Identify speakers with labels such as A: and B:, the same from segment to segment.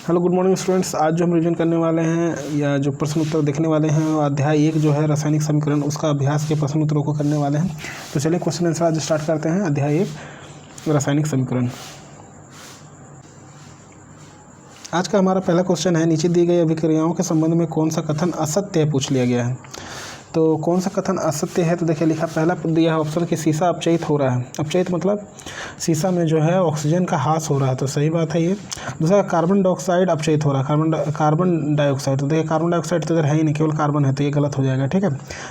A: Hello good morning students. आज जो हम रिवीजन करने वाले हैं या जो प्रश्न उत्तर देखने वाले हैं वो अध्याय 1 जो है रासायनिक समीकरण, उसका अभ्यास के प्रश्न उत्तरों को करने वाले हैं। तो चलिए क्वेश्चन आंसर आज स्टार्ट करते हैं। अध्याय 1 रासायनिक समीकरण। आज का हमारा पहला क्वेश्चन है, नीचे दी गई अभिक्रियाओं के संबंध में कौन सा कथन असत्य है, पूछ लिया गया है। तो कौन सा कथन असत्य है, तो देखिए लिखा पहला दिया है ऑप्शन कि शीशा अपचयित हो रहा है। अपचयित मतलब शीशा में जो है ऑक्सीजन का ह्रास हो रहा है, तो सही बात है ये। दूसरा कार्बन डाइऑक्साइड अपचयित हो रहा है, कार्बन डाइऑक्साइड, तो देखिए कार्बन डाइऑक्साइड तो इधर है ही नहीं, केवल कार्बन है, तो ये गलत हो जाएगा। ठीक है।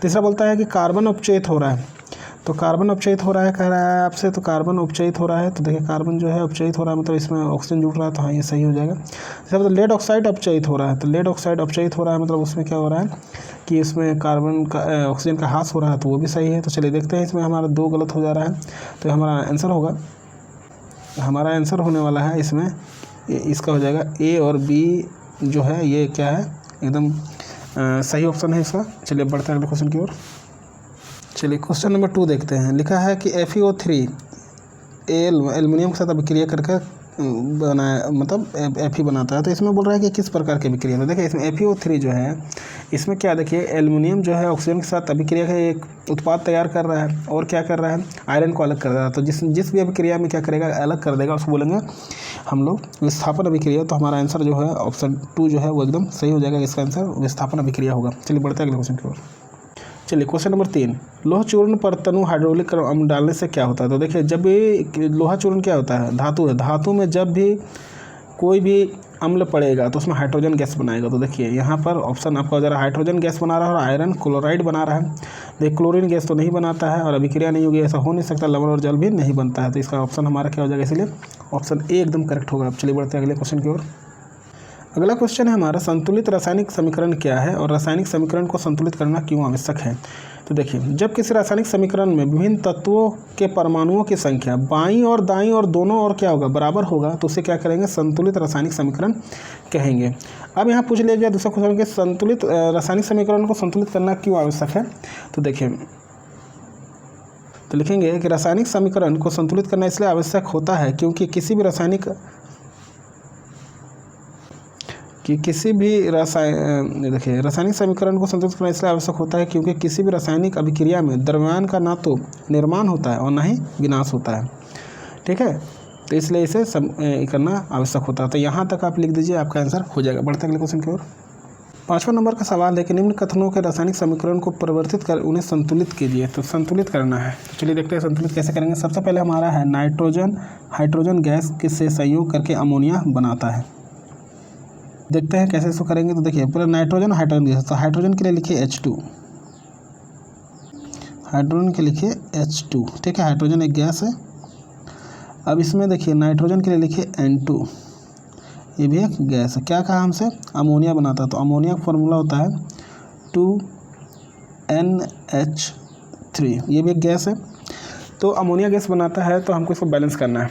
A: तीसरा बोलता है कि कार्बन अपचयित हो रहा है, तो कार्बन अपचयित हो रहा है कह रहा है आपसे, तो कार्बन उपचयित हो रहा है, तो देखिए कार्बन जो है उपचयित हो रहा है मतलब इसमें ऑक्सीजन जुड़ रहा है, तो हाँ ये सही हो जाएगा। जैसे मतलब लेड ऑक्साइड अपचयित हो रहा है, तो लेड ऑक्साइड अपचयित हो रहा है मतलब उसमें क्या हो रहा है कि इसमें कार्बन का ऑक्सीजन का ह्रास हो रहा है, तो वो भी सही है। तो चलिए देखते हैं, इसमें हमारा 2 गलत हो जा रहा है, तो हमारा आंसर होगा, हमारा आंसर होने वाला है इसमें, इसका हो जाएगा ए और बी जो है ये क्या है, एकदम सही ऑप्शन है इसका। चलिए बढ़ते हैं अगले क्वेश्चन की ओर। चलिए क्वेश्चन नंबर 2 देखते हैं। लिखा है कि FeO3 एल्युमिनियम के साथ अभिक्रिया करके बनाया, मतलब Fe बनाता है। तो इसमें बोल रहा है कि किस प्रकार की अभिक्रिया। तो देखिए इसमें FeO3 जो है, इसमें क्या देखिए एल्युमिनियम जो है ऑक्सीजन के साथ अभिक्रिया का एक उत्पाद तैयार कर रहा है, और क्या कर रहा है, आयरन को अलग कर रहा है। तो जिस भी अभिक्रिया में क्या करेगा, अलग कर देगा, उसको बोलेंगे हम लोग विस्थापन अभिक्रिया। तो हमारा आंसर जो है ऑप्शन 2 जो है वो एकदम सही हो जाएगा, इसका आंसर विस्थापन अभिक्रिया होगा। चलिए बढ़ते हैं अगले क्वेश्चन की ओर। चलिए क्वेश्चन नंबर 3, लोहा चूर्ण पर तनु हाइड्रोलिक अम्ल डालने से क्या होता है। तो देखिए जब भी लोहा चूर्ण क्या होता है, धातु है, धातु में जब भी कोई भी अम्ल पड़ेगा तो उसमें हाइड्रोजन गैस बनाएगा। तो देखिए यहाँ पर ऑप्शन आपका हो जा रहा है, हाइड्रोजन गैस बना रहा है और आयरन क्लोराइड बना रहा है। देखिए क्लोरीन गैस तो नहीं बनाता है और अभिक्रिया नहीं होगी, ऐसा हो नहीं सकता, लवण और जल भी नहीं बनता है। तो इसका ऑप्शन हमारा क्या हो जाएगा, इसलिए ऑप्शन ए एकदम करेक्ट होगा। अब चलिए बढ़ते हैं अगले क्वेश्चन की ओर। अगला क्वेश्चन है हमारा, संतुलित रासायनिक समीकरण क्या है और रासायनिक समीकरण को संतुलित करना क्यों आवश्यक है। तो देखिए जब किसी रासायनिक समीकरण में विभिन्न तत्वों के परमाणुओं की संख्या बाईं और दाईं और दोनों और क्या होगा, बराबर होगा, तो उसे क्या करेंगे, संतुलित रासायनिक समीकरण कहेंगे। अब यहाँ पूछ लिया गया दूसरा क्वेश्चन कि संतुलित रासायनिक समीकरण को संतुलित करना क्यों आवश्यक है। तो देखिए तो लिखेंगे कि रासायनिक समीकरण को संतुलित करना इसलिए आवश्यक होता है क्योंकि किसी भी रासायनिक रासायनिक समीकरण को संतुलित करना इसलिए आवश्यक होता है क्योंकि किसी भी रासायनिक अभिक्रिया में द्रव्यमान का ना तो निर्माण होता है और ना ही विनाश होता है। ठीक है, तो इसलिए इसे करना आवश्यक होता है। तो यहाँ तक आप लिख दीजिए, आपका आंसर हो जाएगा। बढ़ते अगले क्वेश्चन की ओर। 5वां नंबर का सवाल है कि निम्न कथनों के रासायनिक समीकरण को परिवर्तित कर उन्हें संतुलित कीजिए। तो संतुलित करना है, तो चलिए देखते हैं संतुलित कैसे करेंगे। सबसे पहले हमारा है नाइट्रोजन हाइड्रोजन गैस से संयोग करके अमोनिया बनाता है। देखते हैं कैसे इसको करेंगे। तो देखिए पूरा नाइट्रोजन हाइड्रोजन गैस, तो हाइड्रोजन के लिए लिखिए H2, हाइड्रोजन के लिखिए H2। ठीक है, हाइड्रोजन एक गैस है। अब इसमें देखिए नाइट्रोजन के लिए लिखिए N2, ये भी एक गैस है। क्या कहा हमसे, अमोनिया बनाता है, तो अमोनिया का फॉर्मूला होता है 2NH3, ये भी एक गैस है। तो अमोनिया गैस बनाता है, तो हमको इसको बैलेंस करना है।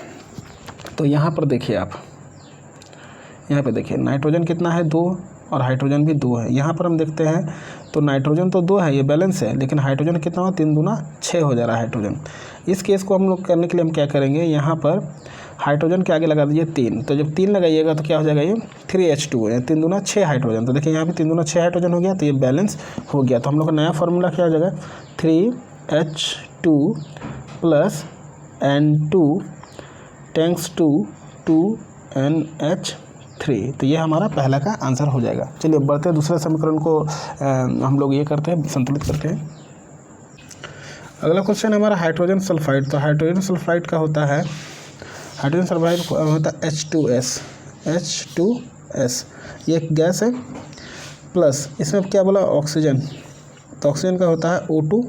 A: तो यहाँ पर देखिए आप, यहाँ पे देखिए नाइट्रोजन कितना है, 2, और हाइड्रोजन भी 2 है। यहाँ पर हम देखते हैं तो नाइट्रोजन तो 2 है, ये बैलेंस है, लेकिन हाइड्रोजन कितना हो, 3 दूना 6 हो जा रहा है हाइड्रोजन। इस केस को हम लोग करने के लिए हम क्या करेंगे, यहाँ पर हाइड्रोजन के आगे लगा दीजिए 3, तो जब 3 लगाइएगा तो क्या हो जाएगा, ये 3H2 है, 3 दूना 6 हाइड्रोजन। तो देखिए यहाँ भी 3 दूना 6 हाइड्रोजन हो गया, तो ये बैलेंस हो गया। तो हम लोग का नया फार्मूला क्या हो जाएगा, 3H2 plus N2 tanks to 2NH3। तो ये हमारा पहला का आंसर हो जाएगा। चलिए बढ़ते हैं दूसरे समीकरण को हम लोग ये करते हैं, संतुलित करते हैं। अगला क्वेश्चन हमारा हाइड्रोजन सल्फाइड। तो हाइड्रोजन सल्फाइड का होता है, हाइड्रोजन सल्फाइड होता है H2S, ये एक गैस है, प्लस इसमें क्या बोला, ऑक्सीजन, तो ऑक्सीजन का होता है O2,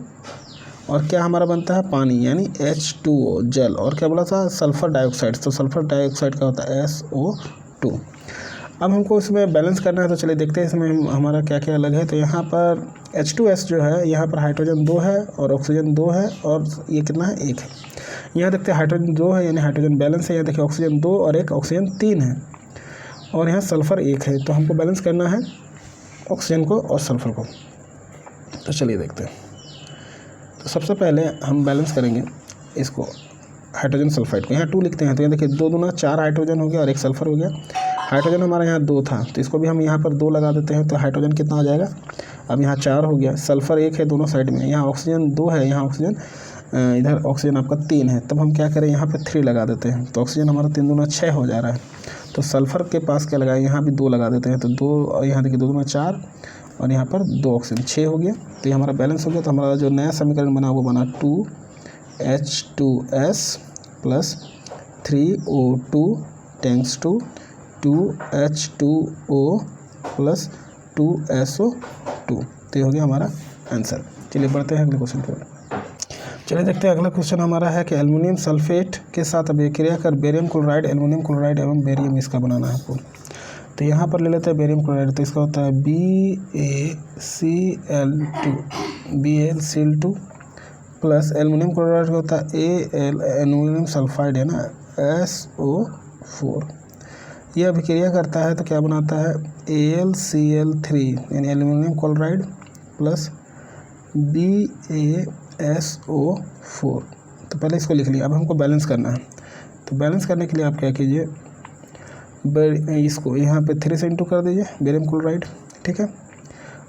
A: और क्या हमारा बनता है, पानी, यानी H2O जल, और क्या बोला था, सल्फर डाइऑक्साइड, तो सल्फर डाइऑक्साइड का होता है SO2। अब हमको इसमें बैलेंस करना है, तो चलिए देखते हैं इसमें हमारा क्या क्या अलग है। तो यहाँ पर H2S जो है, यहाँ पर हाइड्रोजन 2 है और ऑक्सीजन 2 है, और ये कितना है, 1 है। यहाँ देखते हैं हाइड्रोजन 2 है, यानी हाइड्रोजन बैलेंस है। यहाँ देखिए ऑक्सीजन 2 और 1, ऑक्सीजन 3 है, और यहाँ सल्फर 1 है। तो हमको बैलेंस करना है ऑक्सीजन को और सल्फर को। तो चलिए देखते हैं। तो सबसे पहले हम बैलेंस करेंगे इसको, हाइड्रोजन सल्फाइड को। यहाँ 2 लिखते हैं, तो यहाँ देखिए 2 दूना 4 हाइड्रोजन हो गया और 1 सल्फर हो गया। हाइड्रोजन हमारा यहाँ 2 था, तो इसको भी हम यहाँ पर 2 लगा देते हैं, तो हाइड्रोजन कितना आ जाएगा, अब यहाँ 4 हो गया। सल्फ़र 1 है दोनों साइड में, यहाँ ऑक्सीजन 2 है, यहाँ ऑक्सीजन इधर ऑक्सीजन आपका 3 है, तब हम क्या करें यहाँ पे 3 लगा देते हैं, तो ऑक्सीजन हमारा 3 दूना 6 हो जा रहा है। तो सल्फ़र के पास क्या लगाए, यहाँ भी 2 लगा देते हैं, तो 2 और यहाँ देखिए 2 दूना 4 और यहाँ पर 2 ऑक्सीजन 6 हो गया। तो ये हमारा बैलेंस हो गया। तो हमारा जो नया समीकरण बना वो बना 2H2S plus 3O2 tanks to 2H2O plus 2SO2। तो ये हो गया हमारा आंसर। चलिए बढ़ते हैं अगले क्वेश्चन की ओर। चलिए देखते हैं अगला क्वेश्चन हमारा है कि एल्युमिनियम सल्फेट के साथ अभिक्रिया कर बेरियम क्लोराइड, एल्युमिनियम क्लोराइड एवं बेरियम इसका बनाना है आपको। तो यहाँ पर ले लेते हैं बेरियम क्लोराइड, तो इसका होता है BaCl2 प्लस एल्युमिनियम क्लोराइड का होता है Al, एल्युमिनियम सल्फाइड है ना, SO4। यह अभिक्रिया करता है तो क्या बनाता है AlCl3 यानी एल्युमिनियम क्लोराइड प्लस BaSO4। तो पहले इसको लिख लिया। अब हमको बैलेंस करना है, तो बैलेंस करने के लिए आप क्या कीजिए, इसको यहाँ पे 3 से इंटू कर दीजिए बेरियम क्लोराइड, ठीक है,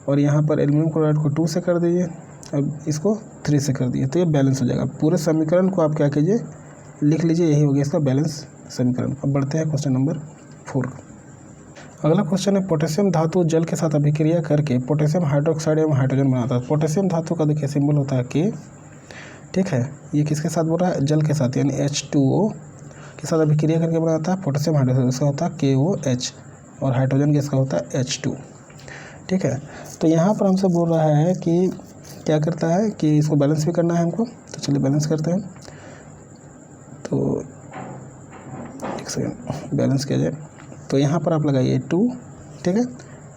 A: और यहाँ पर एल्युमिनियम क्लोराइड को 2 से कर दीजिए, अब इसको 3 से कर दिए, तो ये बैलेंस हो जाएगा। पूरे समीकरण को आप क्या कीजिए लिख लीजिए, यही हो गया इसका बैलेंस समीकरण। अब बढ़ते हैं क्वेश्चन नंबर 4। अगला क्वेश्चन है पोटेशियम धातु जल के साथ अभिक्रिया करके पोटेशियम हाइड्रोक्साइड एवं हाइड्रोजन बनाता है। पोटेशियम धातु का देखिए सिंबल होता है K, ठीक है, ये किसके साथ बोल रहा है, जल के साथ, यानी H2O के साथ अभिक्रिया करके बनाता है पोटेशियम हाइड्रोक्साइड, इसका होता है KOH, और हाइड्रोजन गैस का होता है H2, ठीक है। तो यहाँ पर हमसे बोल रहा है कि क्या करता है कि इसको बैलेंस भी करना है हमको, तो चलिए बैलेंस करते हैं। तो एक सेकेंड बैलेंस किया जाए, तो यहाँ पर आप लगाइए 2, ठीक है,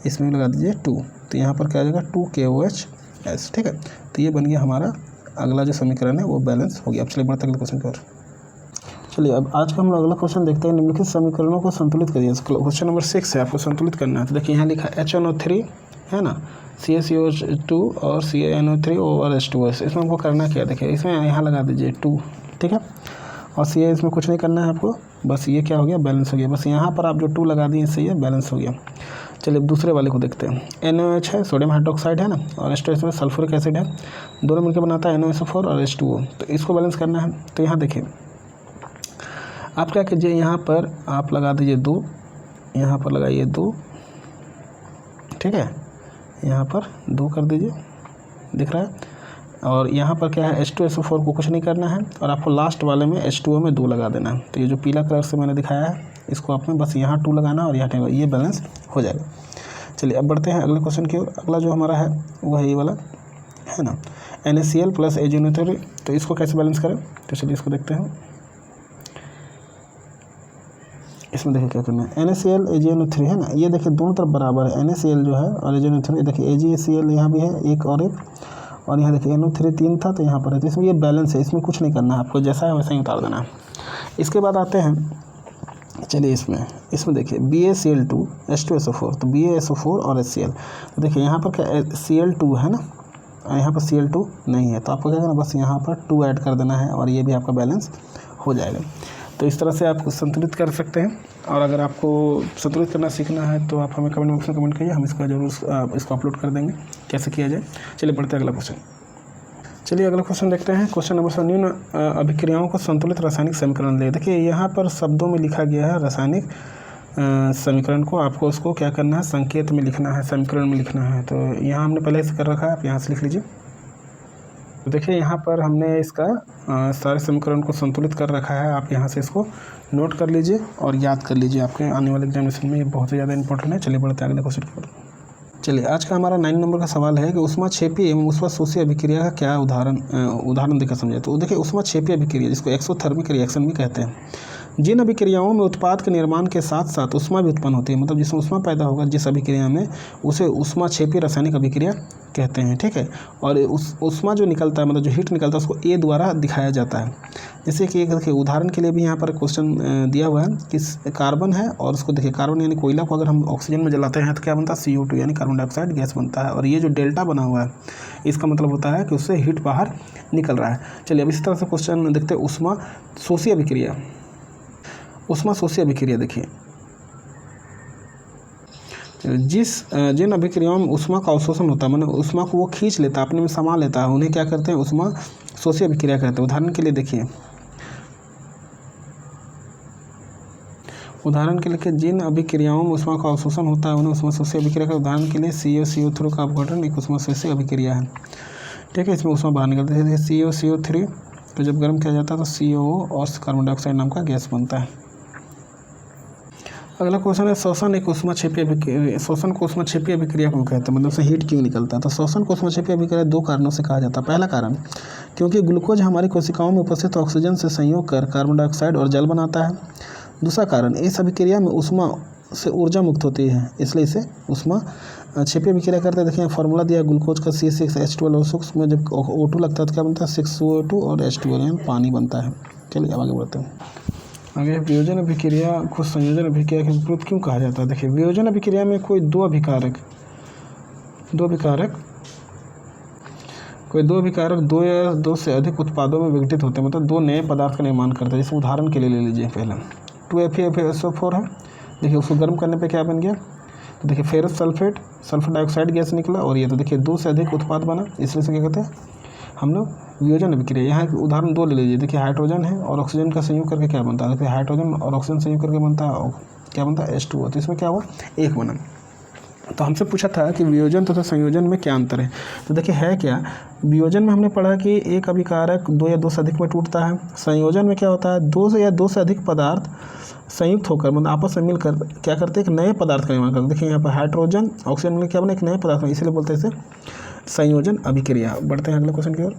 A: इसमें लगा दीजिए 2, तो यहाँ पर क्या आ जाएगा 2KOHS, ठीक है। तो ये बन गया हमारा अगला जो समीकरण है वो बैलेंस हो गया। अब चलिए बढ़ते अगले क्वेश्चन की ओर। चलिए अब आज का हम लोग अगला क्वेश्चन देखते हैं, निम्नलिखित समीकरणों को संतुलित करिए। क्वेश्चन नंबर 6 है, आपको संतुलित करना है। तो देखिए यहाँ लिखा HNO3 है ना, CaCO2 और CaNO3 और H2O। इसमें हमको करना क्या, देखिए इसमें यहाँ लगा दीजिए 2, ठीक है, और Ca इसमें कुछ नहीं करना है आपको, बस ये क्या हो गया बैलेंस हो गया। बस यहाँ पर आप जो 2 लगा दिए इससे ये बैलेंस हो गया। चलिए अब दूसरे वाले को देखते हैं। NaOH है, सोडियम हाइड्रोक्साइड है ना, और H2 इसमें सल्फ्यूरिक एसिड है, दोनों मिलकर बनाता है NaSO4 और H2O। तो इसको बैलेंस करना है। तो यहाँ देखिए आप क्या कीजिए, यहाँ पर आप लगा दीजिए 2, यहाँ पर लगाइए 2, ठीक है, यहाँ पर 2 कर दीजिए, दिख रहा है, और यहाँ पर क्या है H2SO4 को कुछ नहीं करना है, और आपको लास्ट वाले में H2O में 2 लगा देना है। तो ये जो पीला कलर से मैंने दिखाया है इसको आपने बस यहाँ 2 लगाना और यहाँ ये बैलेंस हो जाएगा। चलिए अब बढ़ते हैं अगले क्वेश्चन की ओर। अगला जो हमारा है वो है ये वाला है ना, NaCl प्लस AgNO3। तो इसको कैसे बैलेंस करें, तो चलिए इसको देखते हैं। इसमें देखिए क्या करना है, NaCl AgNO3 है ना, ये देखिए दोनों तरफ बराबर है, NaCl जो है और AgNO3, देखिए AgCl यहाँ भी है एक, और यहाँ देखिए NO3 3 था तो यहाँ पर है, तो इसमें ये बैलेंस है, इसमें कुछ नहीं करना है आपको, जैसा है वैसा ही उतार देना है। इसके बाद आते हैं, चलिए इसमें देखिए BaCl2 H2SO4, तो BaSO4 और HCl। तो देखिए यहाँ पर क्या Cl2 है ना, यहाँ पर Cl2 नहीं है, तो आपको क्या करना, बस यहाँ पर 2 ऐड कर देना है और ये भी आपका बैलेंस हो जाएगा। तो इस तरह से आप संतुलित कर सकते हैं, और अगर आपको संतुलित करना सीखना है तो आप हमें कमेंट बॉक्स में कमेंट करिए, हम इसका जरूर इसको अपलोड कर देंगे कैसे किया जाए। चलिए बढ़ते हैं अगला क्वेश्चन। चलिए अगला क्वेश्चन देखते हैं। क्वेश्चन नंबर 7, निम्न अभिक्रियाओं को संतुलित रासायनिक समीकरण ले। देखिए यहाँ पर शब्दों में लिखा गया है रासायनिक समीकरण को, आपको उसको क्या करना है, संकेत में लिखना है, समीकरण में लिखना है। तो यहाँ हमने पहले से कर रखा है, आप यहाँ से लिख लीजिए। तो देखिए यहाँ पर हमने इसका सारे समीकरण को संतुलित कर रखा है, आप यहाँ से इसको नोट कर लीजिए और याद कर लीजिए, आपके आने वाले एग्जामिनेशन में ये बहुत ही ज़्यादा इंपॉर्टेंट है। चलिए बढ़ते हैं अगले क्वेश्चन की ओर। चलिए आज का हमारा 9 नंबर का सवाल है कि ऊष्माक्षेपी एवं ऊष्माशोषी अभिक्रिया का क्या उदाहरण देकर समझे। तो देखिए ऊष्माक्षेपी अभिक्रिया जिसको एक्सोथर्मिक रिएक्शन भी कहते हैं, जिन अभिक्रियाओं में उत्पाद के निर्माण के साथ साथ ऊष्मा भी उत्पन्न होती है, मतलब जिसमें ऊष्मा पैदा होगा जिस अभिक्रिया में, उसे ऊष्माक्षेपी रासायनिक अभिक्रिया कहते हैं, ठीक है। और उस ऊष्मा जो निकलता है, मतलब जो हीट निकलता है, उसको ए द्वारा दिखाया जाता है। जैसे कि देखिए उदाहरण के लिए भी यहाँ पर क्वेश्चन दिया हुआ है कि कार्बन है और उसको देखिए कार्बन यानी कोयला को अगर हम ऑक्सीजन में जलाते हैं तो क्या बनता है, CO2 यानी कार्बन डाइऑक्साइड गैस बनता है, और ये जो डेल्टा बना हुआ है इसका मतलब होता है कि उससे हीट बाहर निकल रहा है। चलिए अब इसी तरह से क्वेश्चन देखते हैं ऊष्माशोषी अभिक्रिया। ऊष्माशोषी अभिक्रिया देखिए जिन अभिक्रियाओं में ऊष्मा का अवशोषण होता है, माने ऊष्मा को वो खींच लेता है, अपने में समा लेता है, उन्हें क्या करते हैं, ऊष्मा शोषी अभिक्रिया कहते हैं। उदाहरण के लिए देखिए, जिन अभिक्रियाओं में ऊष्मा का अवशोषण होता है उन्हें ऊष्मा शोषी अभिक्रिया का। उदाहरण के लिए CO2 का अपघटन एक ऊष्मा शोषी अभिक्रिया है। ठीक है, इसमें ऊष्मा बाहर निकलती है। CO3 तो जब गर्म किया जाता है तो CO और कार्बन डाइऑक्साइड नाम का गैस बनता है। अगला क्वेश्चन है शोषण एक ऊष्माक्षेपी अभिक्रिया, शोषण को ऊष्माक्षेपी अभिक्रिया क्यों कहते हैं, मतलब से हीट क्यों निकलता है। तो शोषण को ऊष्माक्षेपी अभिक्रिया दो कारणों से कहा जाता है। पहला कारण, क्योंकि ग्लूकोज हमारी कोशिकाओं में उपस्थित ऑक्सीजन से संयोग कर कार्बन डाइऑक्साइड और जल बनाता है। दूसरा कारण, इस अभिक्रिया में ऊष्मा से ऊर्जा मुक्त होती है, इसलिए इसे ऊष्माक्षेपी अभिक्रिया करते हैं। देखिए फार्मूला दिया ग्लूकोज का C6H12O6 में जब O2 लगता है तो क्या बनता है 6CO2 और H2O पानी बनता है। चलिए अब आगे बढ़ते हैं। आगे वियोजन अभिक्रिया को संयोजन अभिक्रिया के विपरीत क्यों कहा जाता है। देखिए वियोजन अभिक्रिया में कोई दो अभिकारक दो या दो से अधिक उत्पादों में विघटित होते हैं, मतलब दो नए पदार्थ का निर्माण करते हैं। जैसे उदाहरण के लिए ले लीजिए, पहले 2FeFeSO4 है। देखिए उसको गर्म करने पे क्या बन गया, तो देखिए ferrous sulphate, sulphur dioxide gas निकला, और ये तो देखिए दो से अधिक उत्पाद बना, इसलिए से क्या कहते हैं हम लोग वियोजन अभिक्रिया। यहाँ उदाहरण दो ले लीजिए। देखिए हाइड्रोजन है और ऑक्सीजन का संयोग करके क्या बनता है, देखिए हाइड्रोजन और ऑक्सीजन संयोग करके बनता है क्या बनता है H2O। तो इसमें क्या हुआ, एक बना। तो हमसे पूछा था कि वियोजन तथा संयोजन में क्या अंतर है। तो देखिए है क्या, वियोजन में हमने पढ़ा कि एक अभिकारक दो या दो से अधिक में टूटता है। संयोजन में क्या होता है, दो से अधिक पदार्थ संयुक्त होकर मतलब आपस में मिलकर क्या करते हैं, एक नए पदार्थ का निर्माण करते हैं। देखिए यहाँ पर हाइड्रोजन ऑक्सीजन में क्या बना, एक नए पदार्थ में, इसीलिए बोलते हैं इसे संयोजन अभिक्रिया। बढ़ते हैं अगले क्वेश्चन की ओर।